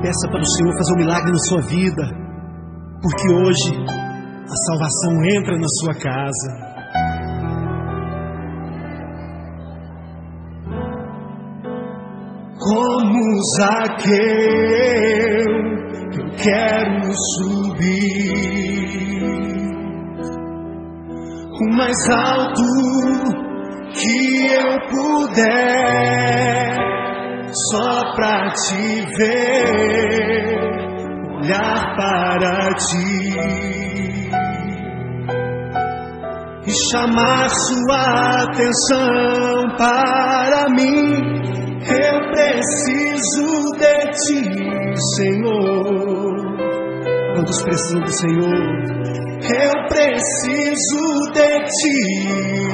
Peça para o Senhor fazer um milagre na sua vida, porque hoje a salvação entra na sua casa. Como Zaqueu, eu quero subir o mais alto que eu puder, só pra te ver, olhar para ti e chamar sua atenção para mim. Eu preciso de ti, Senhor. Quantos precisam do Senhor? Eu preciso de ti,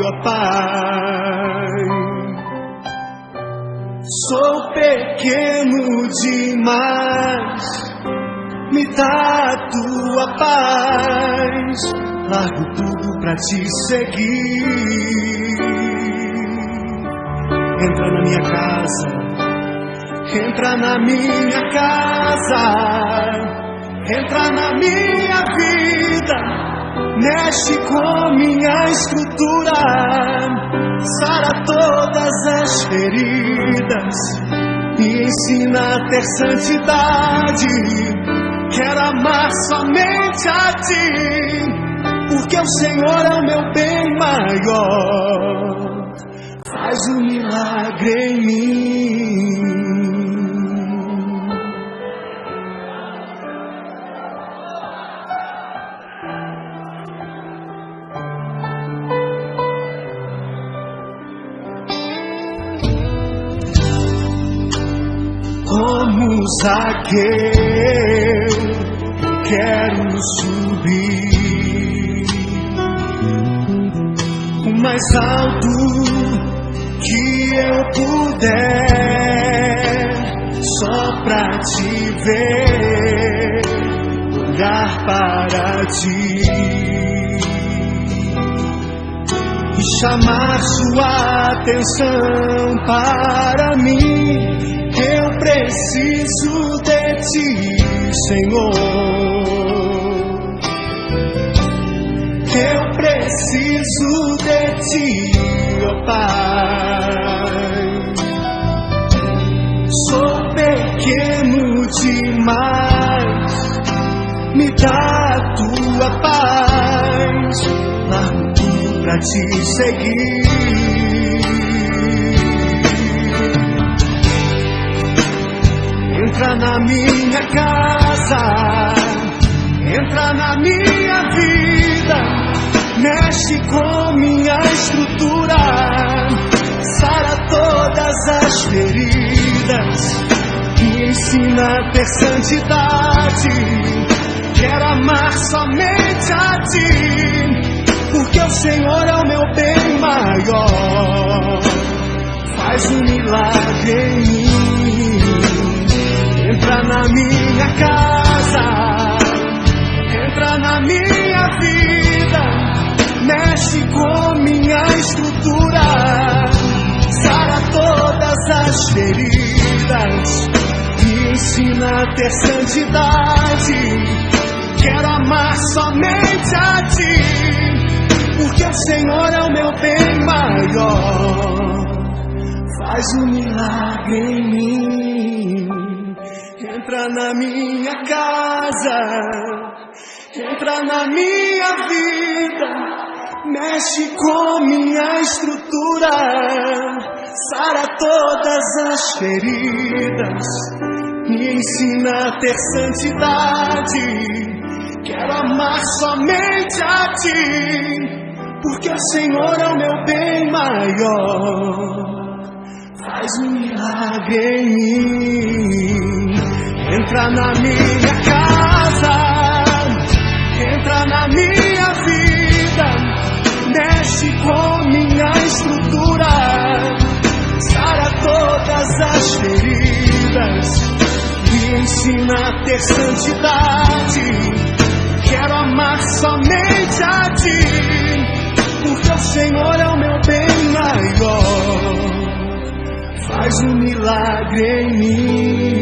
ó Pai. Sou pequeno demais, me dá a tua paz. Largo tudo pra te seguir. Entra na minha casa, entra na minha casa, entra na minha vida, mexe com minha estrutura, sara todas as feridas, me ensina a ter santidade. Quero amar somente a ti, porque o Senhor é o meu bem maior. Faz um milagre em mim. Como Zaqueu, quero subir o mais alto que eu puder, só pra te ver, olhar para ti e chamar sua atenção para mim. Eu preciso de ti, Senhor. Eu preciso de ti, ó Pai. Sou pequeno demais, me dá a tua paz. Largo tudo pra te seguir. Entra na minha casa, entra na minha vida, mexe com minha estrutura, sara todas as feridas, me ensina a ter santidade. Quero amar somente a ti, porque o Senhor é o meu bem maior. Faz um milagre em mim. Entra na minha casa, entra na minha vida, mexe com minha estrutura, sara todas as feridas, me ensina a ter santidade. Quero amar somente a ti, porque o Senhor é o meu bem maior. Faz um milagre em mim. Entra na minha casa, entra na minha vida, mexe com minha estrutura, sara todas as feridas, me ensina a ter santidade. Quero amar somente a ti, porque o Senhor é o meu bem maior. Faz um milagre em mim. Entra na minha casa, entra na minha vida, mexe com minha estrutura, sara todas as feridas, me ensina a ter santidade. Quero amar somente a ti, porque o Senhor é o meu bem maior. Faz um milagre em mim.